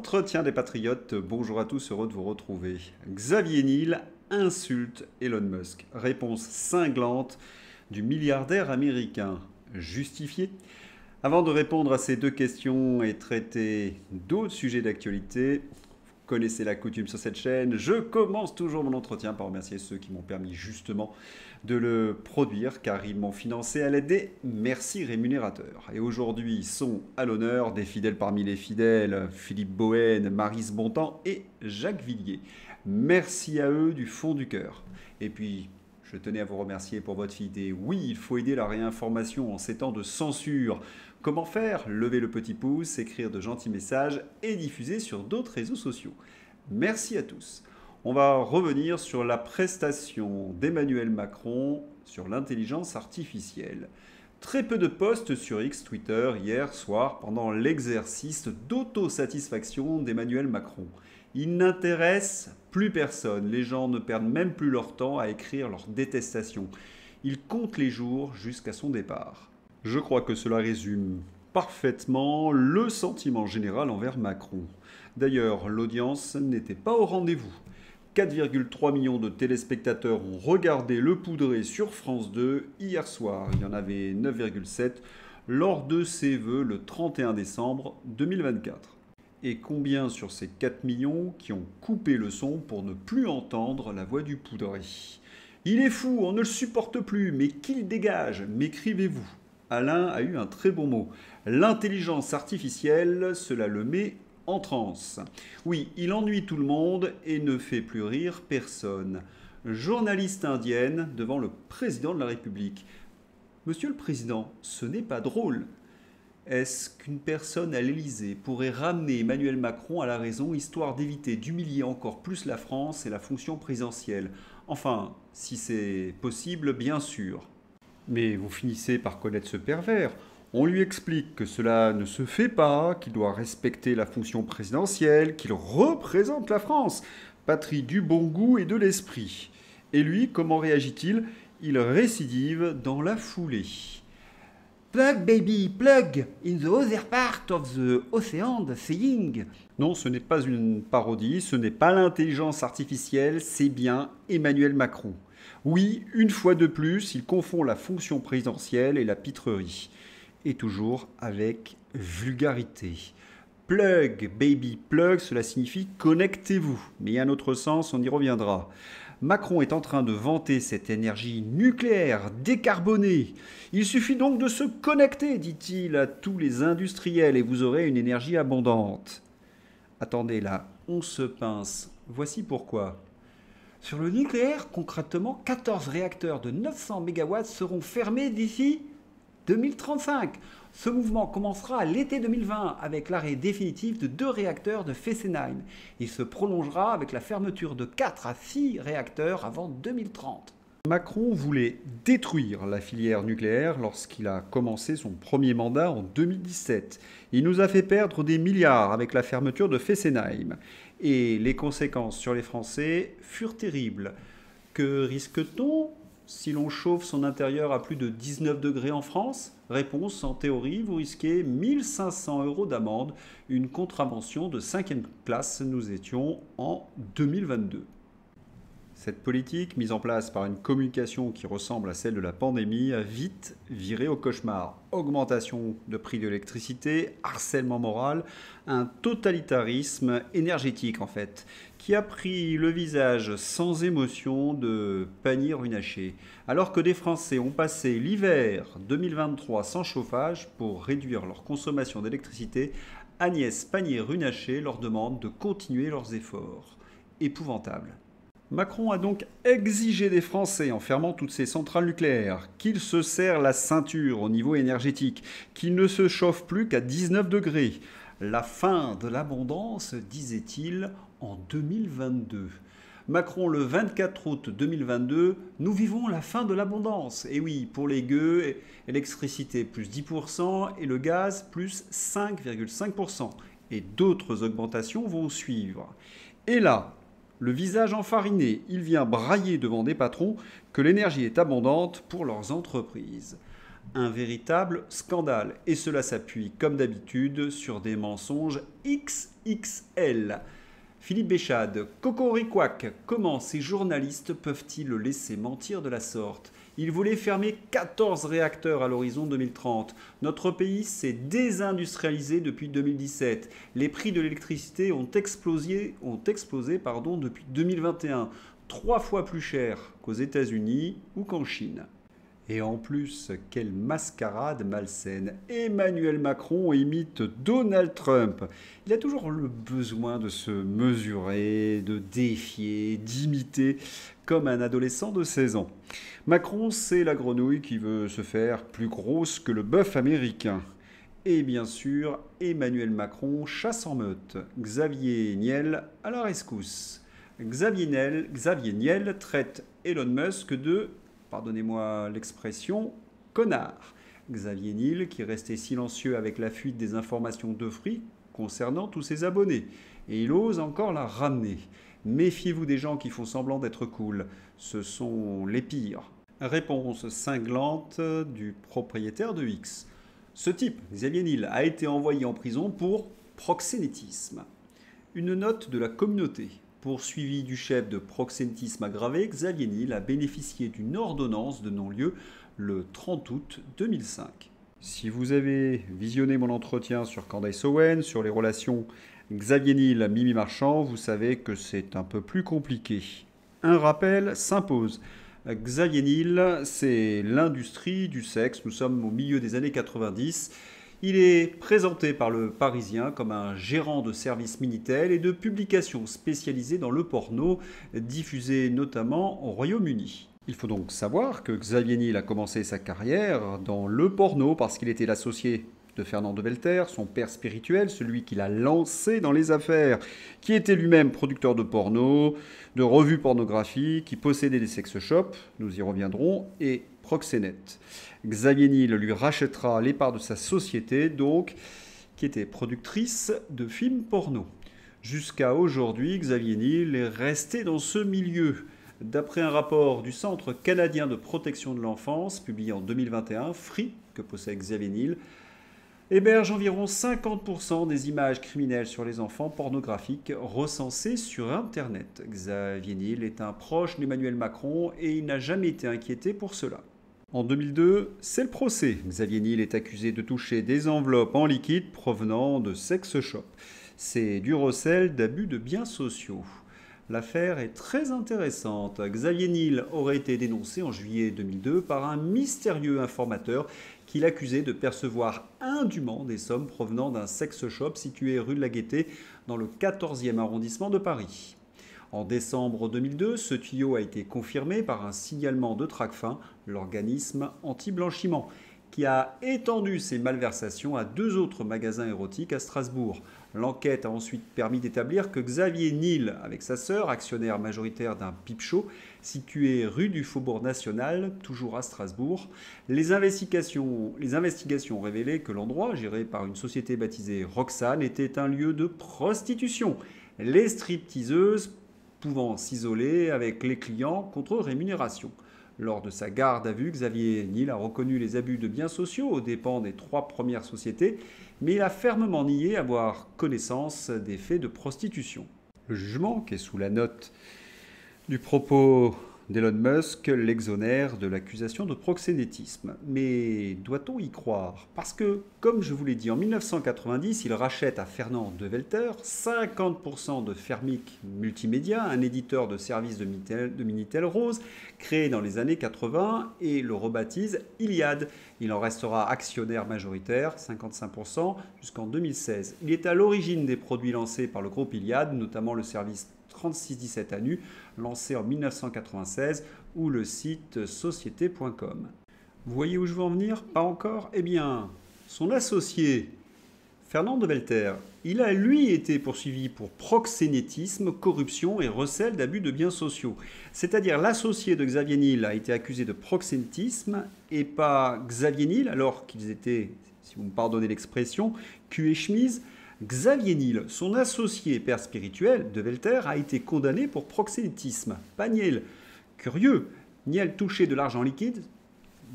L'entretien des patriotes, bonjour à tous, heureux de vous retrouver. Xavier Niel insulte Elon Musk. Réponse cinglante du milliardaire américain. Justifié? Avant de répondre à ces deux questions et traiter d'autres sujets d'actualité, vous connaissez la coutume sur cette chaîne, je commence toujours mon entretien par remercier ceux qui m'ont permis justement de le produire car ils m'ont financé à l'aide des merci rémunérateurs. Et aujourd'hui sont à l'honneur des fidèles parmi les fidèles, Philippe Bohen, Maryse Bontemps et Jacques Villiers. Merci à eux du fond du cœur. Et puis, je tenais à vous remercier pour votre fidélité. Oui, il faut aider la réinformation en ces temps de censure. Comment faire? Lever le petit pouce, écrire de gentils messages et diffuser sur d'autres réseaux sociaux. Merci à tous. On va revenir sur la prestation d'Emmanuel Macron sur l'intelligence artificielle. Très peu de posts sur X, Twitter, hier soir, pendant l'exercice d'autosatisfaction d'Emmanuel Macron. Il n'intéresse plus personne. Les gens ne perdent même plus leur temps à écrire leur détestation. Il compte les jours jusqu'à son départ. Je crois que cela résume parfaitement le sentiment général envers Macron. D'ailleurs, l'audience n'était pas au rendez-vous. 4,3 millions de téléspectateurs ont regardé Le Poudré sur France 2 hier soir. Il y en avait 9,7 lors de ses vœux le 31 décembre 2024. Et combien sur ces 4 millions qui ont coupé le son pour ne plus entendre la voix du Poudré? Il est fou, on ne le supporte plus, mais qu'il dégage, m'écrivez-vous. Alain a eu un très bon mot. L'intelligence artificielle, cela le met en transe. Oui, il ennuie tout le monde et ne fait plus rire personne. Journaliste indienne devant le président de la République. Monsieur le Président, ce n'est pas drôle. Est-ce qu'une personne à l'Élysée pourrait ramener Emmanuel Macron à la raison histoire d'éviter d'humilier encore plus la France et la fonction présidentielle? Enfin, si c'est possible, bien sûr. Mais vous finissez par connaître ce pervers. On lui explique que cela ne se fait pas, qu'il doit respecter la fonction présidentielle, qu'il représente la France, patrie du bon goût et de l'esprit. Et lui, comment réagit-il? Il récidive dans la foulée. Plug, baby, plug, in the other part of the ocean, the saying. Non, ce n'est pas une parodie, ce n'est pas l'intelligence artificielle, c'est bien Emmanuel Macron. Oui, une fois de plus, il confond la fonction présidentielle et la pitrerie. Et toujours avec vulgarité. Plug, baby, plug, cela signifie connectez-vous. Mais il y a un autre sens, on y reviendra. Macron est en train de vanter cette énergie nucléaire décarbonée. Il suffit donc de se connecter, dit-il, à tous les industriels et vous aurez une énergie abondante. Attendez là, on se pince. Voici pourquoi. Sur le nucléaire, concrètement, 14 réacteurs de 900 MW seront fermés d'ici 2035. Ce mouvement commencera à l'été 2020 avec l'arrêt définitif de 2 réacteurs de Fessenheim. Il se prolongera avec la fermeture de 4 à 6 réacteurs avant 2030. Macron voulait détruire la filière nucléaire lorsqu'il a commencé son premier mandat en 2017. Il nous a fait perdre des milliards avec la fermeture de Fessenheim. Et les conséquences sur les Français furent terribles. Que risque-t-on si l'on chauffe son intérieur à plus de 19 degrés en France? Réponse, en théorie, vous risquez 1 500 € d'amende, une contravention de 5e classe. Nous étions en 2022. Cette politique, mise en place par une communication qui ressemble à celle de la pandémie, a vite viré au cauchemar. Augmentation de prix de l'électricité, harcèlement moral, un totalitarisme énergétique en fait, qui a pris le visage sans émotion de Pannier-Runacher. Alors que des Français ont passé l'hiver 2023 sans chauffage pour réduire leur consommation d'électricité, Agnès Pannier-Runacher leur demande de continuer leurs efforts. Épouvantable. Macron a donc exigé des Français, en fermant toutes ces centrales nucléaires, qu'ils se serrent la ceinture au niveau énergétique, qu'ils ne se chauffent plus qu'à 19 degrés. La fin de l'abondance, disait-il, en 2022. Macron, le 24 août 2022, nous vivons la fin de l'abondance. Et oui, pour les gueux, électricité plus 10% et le gaz plus 5,5%. Et d'autres augmentations vont suivre. Et là, le visage enfariné, il vient brailler devant des patrons que l'énergie est abondante pour leurs entreprises. Un véritable scandale. Et cela s'appuie, comme d'habitude, sur des mensonges XXL. Philippe Béchade, Cocoricoac, comment ces journalistes peuvent-ils le laisser mentir de la sorte? Il voulait fermer 14 réacteurs à l'horizon 2030. Notre pays s'est désindustrialisé depuis 2017. Les prix de l'électricité ont explosé depuis 2021, 3 fois plus cher qu'aux États-Unis ou qu'en Chine. Et en plus, quelle mascarade malsaine. Emmanuel Macron imite Donald Trump. Il a toujours le besoin de se mesurer, de défier, d'imiter, comme un adolescent de 16 ans. Macron, c'est la grenouille qui veut se faire plus grosse que le bœuf américain. Et bien sûr, Emmanuel Macron chasse en meute. Xavier Niel à la rescousse. Xavier Niel traite Elon Musk de, pardonnez-moi l'expression, connard. Xavier Niel qui restait silencieux avec la fuite des informations de Free concernant tous ses abonnés. Et il ose encore la ramener. Méfiez-vous des gens qui font semblant d'être cool. Ce sont les pires. Réponse cinglante du propriétaire de X. Ce type, Xavier Niel, a été envoyé en prison pour proxénétisme. Une note de la communauté. Poursuivi du chef de proxénétisme aggravé, Xavier Niel a bénéficié d'une ordonnance de non-lieu le 30 août 2005. Si vous avez visionné mon entretien sur Candace Owen, sur les relations Xavier Niel, Mimi Marchand, vous savez que c'est un peu plus compliqué. Un rappel s'impose. Xavier Niel, c'est l'industrie du sexe. Nous sommes au milieu des années 90. Il est présenté par le Parisien comme un gérant de services Minitel et de publications spécialisées dans le porno, diffusées notamment au Royaume-Uni. Il faut donc savoir que Xavier Niel a commencé sa carrière dans le porno parce qu'il était l'associé de Fernand de Welter, son père spirituel, celui qui l'a lancé dans les affaires, qui était lui-même producteur de porno, de revues pornographiques, qui possédait des sex shops, nous y reviendrons, et proxénète. Xavier Niel lui rachètera les parts de sa société, donc, qui était productrice de films porno. Jusqu'à aujourd'hui, Xavier Niel est resté dans ce milieu. D'après un rapport du Centre canadien de protection de l'enfance, publié en 2021, Free, que possède Xavier Niel, héberge environ 50% des images criminelles sur les enfants pornographiques recensées sur Internet. Xavier Niel est un proche d'Emmanuel Macron et il n'a jamais été inquiété pour cela. En 2002, c'est le procès. Xavier Niel est accusé de toucher des enveloppes en liquide provenant de sex shops. C'est du recel d'abus de biens sociaux. L'affaire est très intéressante. Xavier Niel aurait été dénoncé en juillet 2002 par un mystérieux informateur qui l'accusait de percevoir indûment des sommes provenant d'un sex shop situé rue de la Gaîté dans le 14e arrondissement de Paris. En décembre 2002, ce tuyau a été confirmé par un signalement de Tracfin, l'organisme anti-blanchiment, qui a étendu ses malversations à 2 autres magasins érotiques à Strasbourg. L'enquête a ensuite permis d'établir que Xavier Niel, avec sa sœur, actionnaire majoritaire d'un pipe show, situé rue du Faubourg National, toujours à Strasbourg, les investigations ont révélé que l'endroit, géré par une société baptisée Roxane, était un lieu de prostitution. Les stripteaseuses pouvant s'isoler avec les clients contre rémunération. Lors de sa garde à vue, Xavier Niel a reconnu les abus de biens sociaux aux dépens des 3 premières sociétés, mais il a fermement nié avoir connaissance des faits de prostitution. Le jugement, qui est sous la note du propos d'Elon Musk, l'exonère de l'accusation de proxénétisme. Mais doit-on y croire? Parce que, comme je vous l'ai dit, en 1990, il rachète à Fernand de Welter 50% de Fermic Multimédia, un éditeur de services de Minitel Rose, créé dans les années 80, et le rebaptise Iliad. Il en restera actionnaire majoritaire, 55%, jusqu'en 2016. Il est à l'origine des produits lancés par le groupe Iliad, notamment le service 3617 à nu, lancé en 1996, ou le site société.com. Vous voyez où je veux en venir? Pas encore? Eh bien, son associé, Fernand de Welter, il a lui été poursuivi pour proxénétisme, corruption et recel d'abus de biens sociaux. C'est-à-dire l'associé de Xavier Niel a été accusé de proxénétisme et pas Xavier Niel, alors qu'ils étaient, si vous me pardonnez l'expression, cul et chemise. Xavier Niel, son associé père spirituel de Welter, a été condamné pour proxénétisme. Pas Niel. Curieux, Niel touchait de l'argent liquide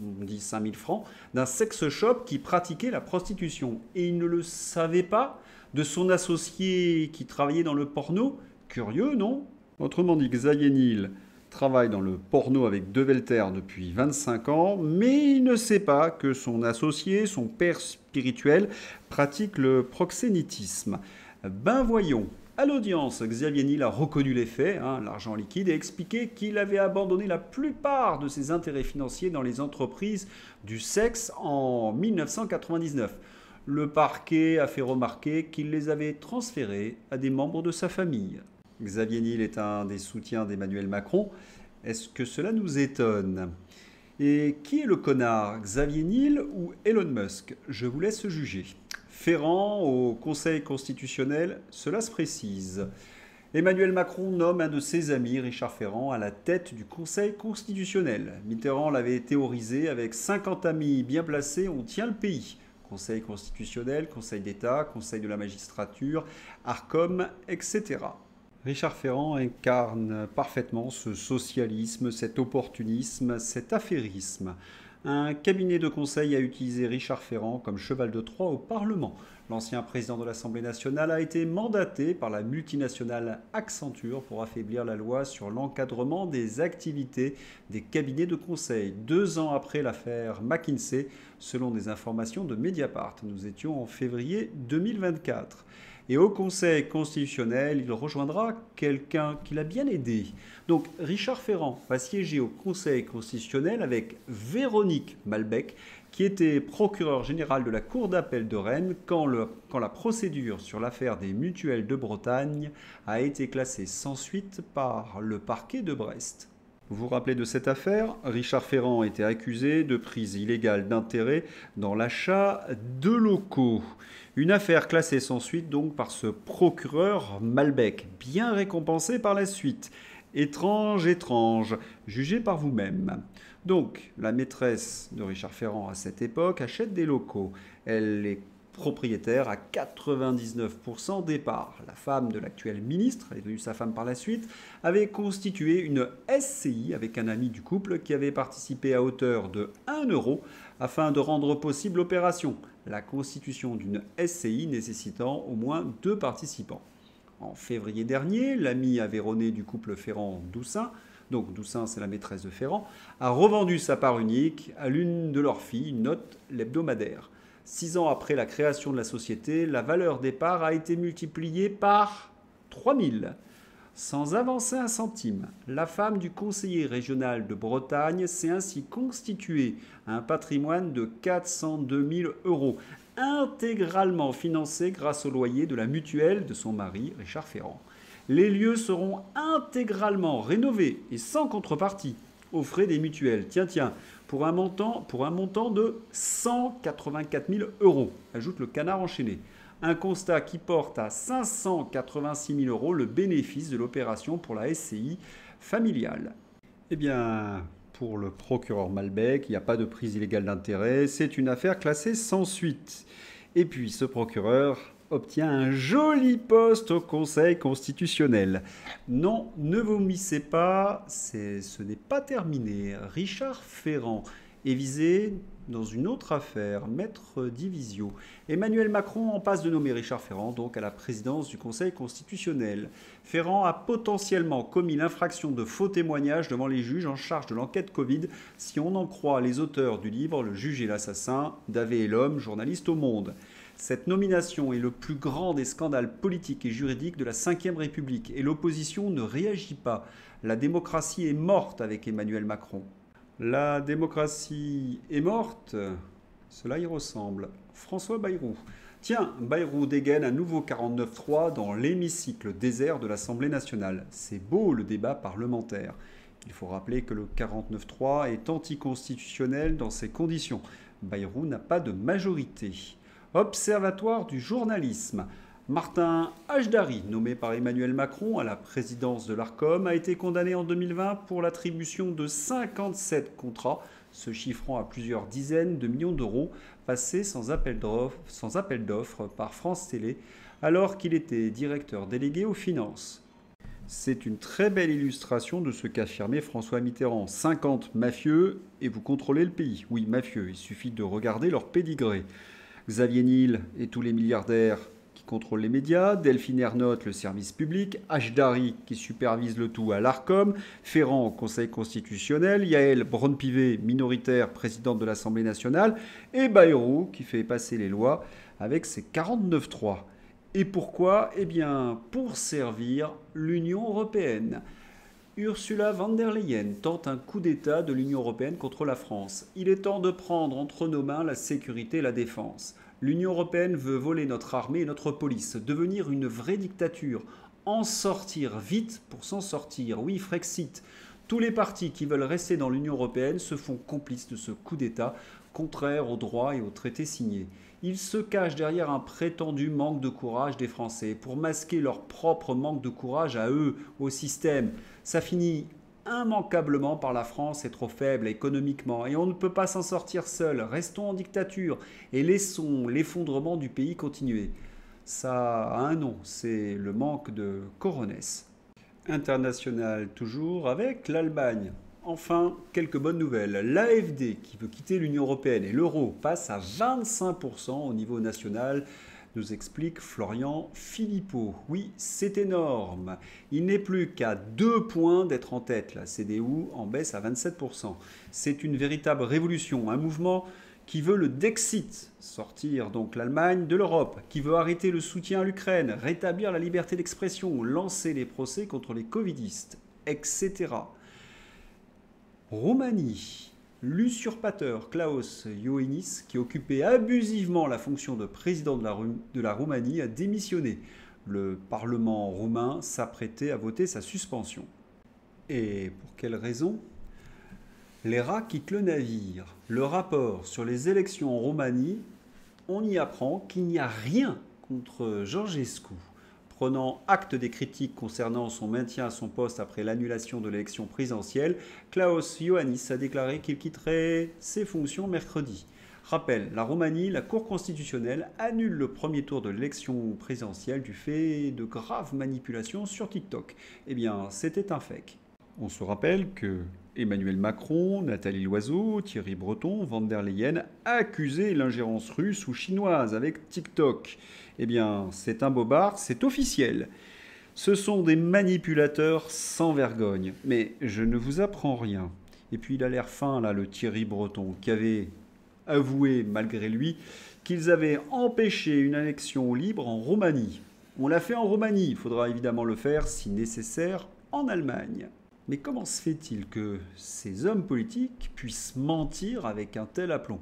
on dit 5000 francs, d'un sex shop qui pratiquait la prostitution. Et il ne le savait pas de son associé qui travaillait dans le porno. Curieux, non? Autrement dit, Xavier Niel travaille dans le porno avec De Welter depuis 25 ans, mais il ne sait pas que son associé, son père spirituel, pratique le proxénétisme. Ben voyons. À l'audience, Xavier Niel a reconnu les faits, l'argent liquide, et expliqué qu'il avait abandonné la plupart de ses intérêts financiers dans les entreprises du sexe en 1999. Le parquet a fait remarquer qu'il les avait transférés à des membres de sa famille. Xavier Niel est un des soutiens d'Emmanuel Macron. Est-ce que cela nous étonne? Et qui est le connard, Xavier Niel ou Elon Musk? Je vous laisse juger. Ferrand au Conseil constitutionnel, cela se précise. Emmanuel Macron nomme un de ses amis, Richard Ferrand, à la tête du Conseil constitutionnel. Mitterrand l'avait théorisé, avec 50 amis bien placés, on tient le pays. Conseil constitutionnel, Conseil d'État, Conseil de la magistrature, Arcom, etc. Richard Ferrand incarne parfaitement ce socialisme, cet opportunisme, cet affairisme. Un cabinet de conseil a utilisé Richard Ferrand comme cheval de Troie au Parlement. L'ancien président de l'Assemblée nationale a été mandaté par la multinationale Accenture pour affaiblir la loi sur l'encadrement des activités des cabinets de conseil. 2 ans après l'affaire McKinsey, selon des informations de Mediapart. Nous étions en février 2024. Et au Conseil constitutionnel, il rejoindra quelqu'un qui l'a bien aidé. Donc Richard Ferrand va siéger au Conseil constitutionnel avec Véronique Malbec, qui était procureure générale de la Cour d'appel de Rennes quand la procédure sur l'affaire des mutuelles de Bretagne a été classée sans suite par le parquet de Brest. Vous vous rappelez de cette affaire? Richard Ferrand était accusé de prise illégale d'intérêt dans l'achat de locaux. Une affaire classée sans suite donc par ce procureur Malbec, bien récompensé par la suite. Étrange, étrange, jugé par vous-même. Donc, la maîtresse de Richard Ferrand à cette époque achète des locaux. Elle est propriétaire à 99% des parts. La femme de l'actuel ministre, elle est devenue sa femme par la suite, avait constitué une SCI avec un ami du couple qui avait participé à hauteur de 1 euro afin de rendre possible l'opération. La constitution d'une SCI nécessitant au moins 2 participants. En février dernier, l'ami aveyronné du couple Ferrand-Doussin, donc Doussin c'est la maîtresse de Ferrand, a revendu sa part unique à l'une de leurs filles, une note l'hebdomadaire. 6 ans après la création de la société, la valeur des parts a été multipliée par 3000. Sans avancer un centime, la femme du conseiller régional de Bretagne s'est ainsi constituée un patrimoine de 402 000 euros, intégralement financé grâce au loyer de la mutuelle de son mari, Richard Ferrand. Les lieux seront intégralement rénovés et sans contrepartie, aux frais des mutuelles. Tiens, pour un montant de 184 000 euros, ajoute le Canard enchaîné. Un constat qui porte à 586 000 euros le bénéfice de l'opération pour la SCI familiale. Eh bien, pour le procureur Malbec, il n'y a pas de prise illégale d'intérêt, c'est une affaire classée sans suite. Et puis, ce procureur obtient un joli poste au Conseil constitutionnel. Non, ne vomissez pas, ce n'est pas terminé. Richard Ferrand est visé dans une autre affaire, Maître Divisio. Emmanuel Macron en passe de nommer Richard Ferrand donc à la présidence du Conseil constitutionnel. Ferrand a potentiellement commis l'infraction de faux témoignages devant les juges en charge de l'enquête Covid, si on en croit les auteurs du livre Le juge et l'assassin, Davé et l'homme, journaliste au Monde. Cette nomination est le plus grand des scandales politiques et juridiques de la Ve République et l'opposition ne réagit pas. La démocratie est morte avec Emmanuel Macron. La démocratie est morte, cela y ressemble. François Bayrou. Tiens, Bayrou dégaine un nouveau 49.3 dans l'hémicycle désert de l'Assemblée nationale. C'est beau le débat parlementaire. Il faut rappeler que le 49.3 est anticonstitutionnel dans ces conditions. Bayrou n'a pas de majorité. Observatoire du journalisme. Martin Hajdari, nommé par Emmanuel Macron à la présidence de l'Arcom, a été condamné en 2020 pour l'attribution de 57 contrats, se chiffrant à plusieurs dizaines de millions d'euros, passés sans appel d'offres par France Télé, alors qu'il était directeur délégué aux finances. C'est une très belle illustration de ce qu'affirmait François Mitterrand. 50 mafieux et vous contrôlez le pays. Oui, mafieux, il suffit de regarder leur pédigré. Xavier Niel et tous les milliardaires qui contrôlent les médias, Delphine Ernotte, le service public, Dari qui supervise le tout à l'ARCOM, Ferrand au Conseil constitutionnel, Yael Braun-Pivet, minoritaire, présidente de l'Assemblée nationale, et Bayrou qui fait passer les lois avec ses 49.3. Et pourquoi? Eh bien, pour servir l'Union européenne. Ursula von der Leyen tente un coup d'État de l'Union européenne contre la France. Il est temps de prendre entre nos mains la sécurité et la défense. L'Union européenne veut voler notre armée et notre police, devenir une vraie dictature, en sortir vite pour s'en sortir. Oui, Frexit. Tous les partis qui veulent rester dans l'Union européenne se font complices de ce coup d'État contraire aux droits et aux traités signés. Ils se cachent derrière un prétendu manque de courage des Français pour masquer leur propre manque de courage à eux, au système. Ça finit immanquablement par la France est trop faible économiquement et on ne peut pas s'en sortir seul. Restons en dictature et laissons l'effondrement du pays continuer. Ça a un nom, c'est le manque de coronesse. International toujours avec l'Allemagne. Enfin, quelques bonnes nouvelles. L'AfD, qui veut quitter l'Union européenne et l'euro, passe à 25% au niveau national, nous explique Florian Philippot. Oui, c'est énorme. Il n'est plus qu'à 2 points d'être en tête. La CDU en baisse à 27%. C'est une véritable révolution, un mouvement qui veut le Dexit, sortir donc l'Allemagne de l'Europe, qui veut arrêter le soutien à l'Ukraine, rétablir la liberté d'expression, lancer les procès contre les covidistes, etc. Roumanie, l'usurpateur Klaus Iohannis, qui occupait abusivement la fonction de président de la Roumanie, a démissionné. Le Parlement roumain s'apprêtait à voter sa suspension. Et pour quelle raison? Les rats quittent le navire. Le rapport sur les élections en Roumanie, on y apprend qu'il n'y a rien contre Georgescu. Prenant acte des critiques concernant son maintien à son poste après l'annulation de l'élection présidentielle, Klaus Iohannis a déclaré qu'il quitterait ses fonctions mercredi. Rappel, la Roumanie, la Cour constitutionnelle annule le premier tour de l'élection présidentielle du fait de graves manipulations sur TikTok. Eh bien, c'était un fake. On se rappelle que Emmanuel Macron, Nathalie Loiseau, Thierry Breton, Van der Leyen accusaient l'ingérence russe ou chinoise avec TikTok. Eh bien, c'est un bobard, c'est officiel. Ce sont des manipulateurs sans vergogne. Mais je ne vous apprends rien. Et puis il a l'air fin, là, le Thierry Breton, qui avait avoué, malgré lui, qu'ils avaient empêché une annexion libre en Roumanie. On l'a fait en Roumanie, il faudra évidemment le faire, si nécessaire, en Allemagne. Mais comment se fait-il que ces hommes politiques puissent mentir avec un tel aplomb?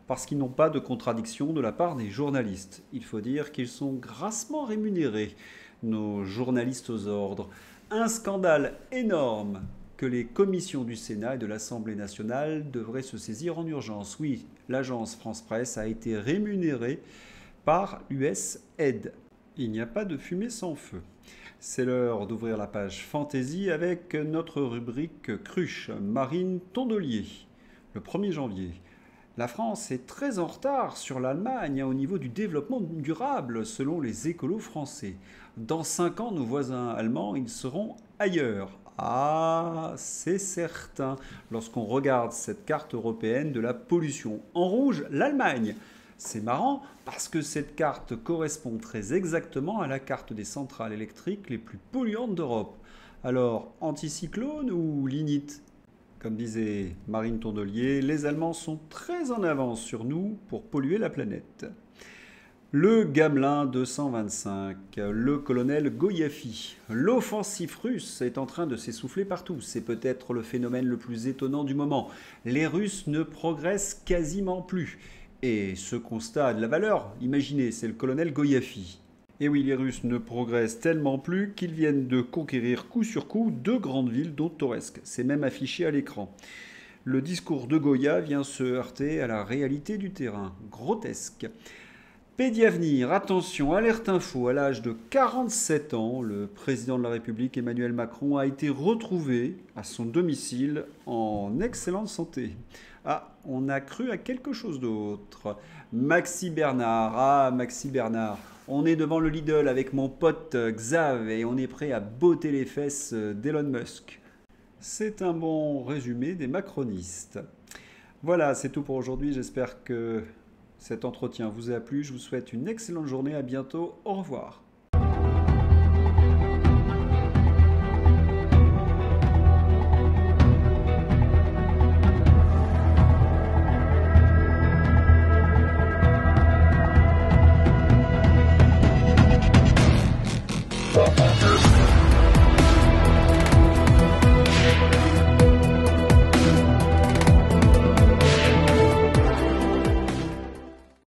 Parce qu'ils n'ont pas de contradiction de la part des journalistes. Il faut dire qu'ils sont grassement rémunérés, nos journalistes aux ordres. Un scandale énorme que les commissions du Sénat et de l'Assemblée nationale devraient se saisir en urgence. Oui, l'agence France Presse a été rémunérée par l'USAID. Il n'y a pas de fumée sans feu. C'est l'heure d'ouvrir la page Fantaisie avec notre rubrique Cruche, Marine Tondelier, le 1er janvier. La France est très en retard sur l'Allemagne au niveau du développement durable, selon les écolos français. Dans 5 ans, nos voisins allemands, ils seront ailleurs. Ah, c'est certain, lorsqu'on regarde cette carte européenne de la pollution. En rouge, l'Allemagne. C'est marrant parce que cette carte correspond très exactement à la carte des centrales électriques les plus polluantes d'Europe. Alors, anticyclone ou lignite? Comme disait Marine Tondelier, les Allemands sont très en avance sur nous pour polluer la planète. Le Gamelin 225, le colonel Goyafi. L'offensive russe est en train de s'essouffler partout. C'est peut-être le phénomène le plus étonnant du moment. Les Russes ne progressent quasiment plus. Et ce constat a de la valeur. Imaginez, c'est le colonel Goyafi. Et oui, les Russes ne progressent tellement plus qu'ils viennent de conquérir coup sur coup 2 grandes villes, dont Toretsk. C'est même affiché à l'écran. Le discours de Goya vient se heurter à la réalité du terrain. Grotesque. Pédiavenir, attention, alerte info, à l'âge de 47 ans, le président de la République Emmanuel Macron a été retrouvé à son domicile en excellente santé. Ah, on a cru à quelque chose d'autre. Maxi Bernard, On est devant le Lidl avec mon pote Xav et on est prêt à botter les fesses d'Elon Musk. C'est un bon résumé des macronistes. Voilà, c'est tout pour aujourd'hui. J'espère que cet entretien vous a plu. Je vous souhaite une excellente journée. À bientôt. Au revoir.